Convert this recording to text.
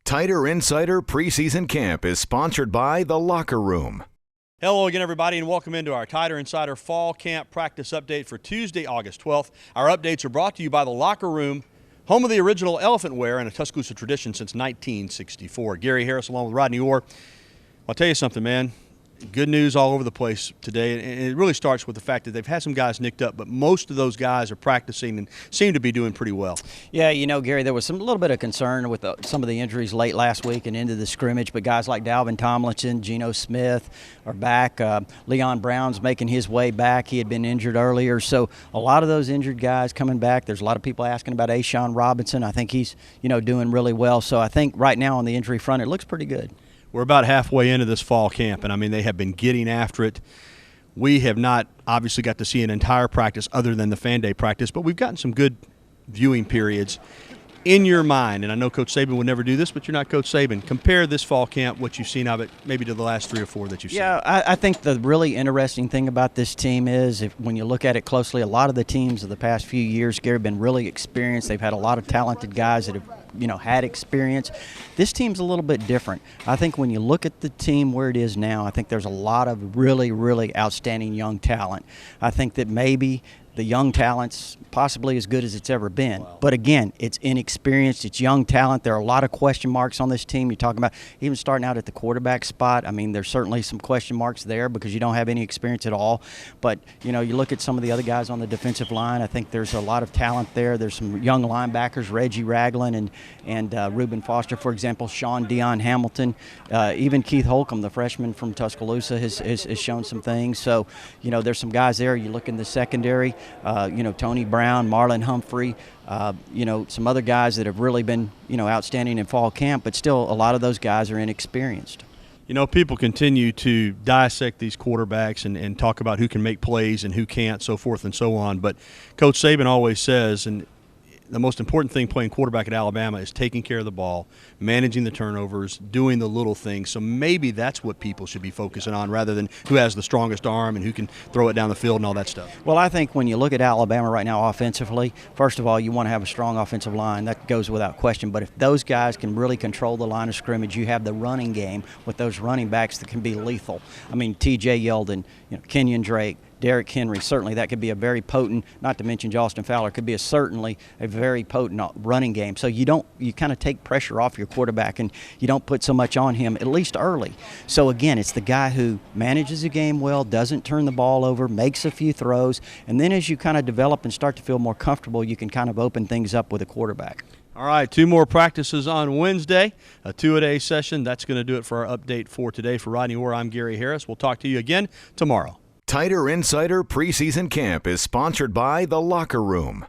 Tighter Insider Preseason Camp is sponsored by The Locker Room. Hello again, everybody, and welcome into our Tighter Insider Fall Camp Practice Update for Tuesday, August 12th. Our updates are brought to you by The Locker Room, home of the original elephant wear and a Tuscaloosa tradition since 1964. Gary Harris along with Rodney Orr. I'll tell you something, man. Good news all over the place today, and it really starts with the fact that they've had some guys nicked up, but most of those guys are practicing and seem to be doing pretty well. Yeah, you know, Gary, there was a little bit of concern with some of the injuries late last week and into the scrimmage, but guys like Dalvin Tomlinson, Geno Smith are back. Leon Brown's making his way back. He had been injured earlier, so a lot of those injured guys coming back. There's a lot of people asking about Ashawn Robinson. I think he's, doing really well. So I think right now on the injury front, it looks pretty good. We're about halfway into this fall camp, and I mean, they have been getting after it. We have not obviously got to see an entire practice other than the fan day practice, but we've gotten some good viewing periods. In your mind, and I know Coach Saban would never do this, but you're not Coach Saban, compare this fall camp, what you've seen of it, maybe to the last 3 or 4 that you've seen. Yeah, I think the really interesting thing about this team is when you look at it closely, a lot of the teams of the past few years, Gary, have been really experienced. They've had a lot of talented guys that have had experience. This team's a little bit different. I think when you look at the team where it is now, I think there's a lot of really, really outstanding young talent. I think that maybe the young talent's possibly as good as it's ever been. Wow. But again, it's inexperienced, it's young talent. There are a lot of question marks on this team. You're talking about even starting out at the quarterback spot. I mean, there's certainly some question marks there because you don't have any experience at all. But, you look at some of the other guys on the defensive line, I think there's a lot of talent there. There's some young linebackers, Reggie Ragland and Reuben Foster, for example, Sean Dion Hamilton. Even Keith Holcomb, the freshman from Tuscaloosa, has shown some things. So, there's some guys there. You look in the secondary, Tony Brown, Marlon Humphrey, some other guys that have really been, outstanding in fall camp, but still a lot of those guys are inexperienced. People continue to dissect these quarterbacks and talk about who can make plays and who can't, so forth and so on. But Coach Saban always says, and the most important thing playing quarterback at Alabama is taking care of the ball, managing the turnovers, doing the little things. So maybe that's what people should be focusing on rather than who has the strongest arm and who can throw it down the field and all that stuff. Well, I think when you look at Alabama right now offensively, first of all, you want to have a strong offensive line. That goes without question. But if those guys can really control the line of scrimmage, you have the running game with those running backs that can be lethal. I mean, T.J. Yeldon, Kenyon Drake, Derrick Henry, certainly that could be a very potent, not to mention Justin Fowler, could be certainly a very potent running game. So you kind of take pressure off your quarterback and you don't put so much on him, at least early. So again, it's the guy who manages the game well, doesn't turn the ball over, makes a few throws, and then as you kind of develop and start to feel more comfortable, you can kind of open things up with a quarterback. All right, 2 more practices on Wednesday, a 2-a-day session. That's going to do it for our update for today. For Rodney Orr, I'm Gary Harris. We'll talk to you again tomorrow. Tighter Insider Preseason Camp is sponsored by The Locker Room.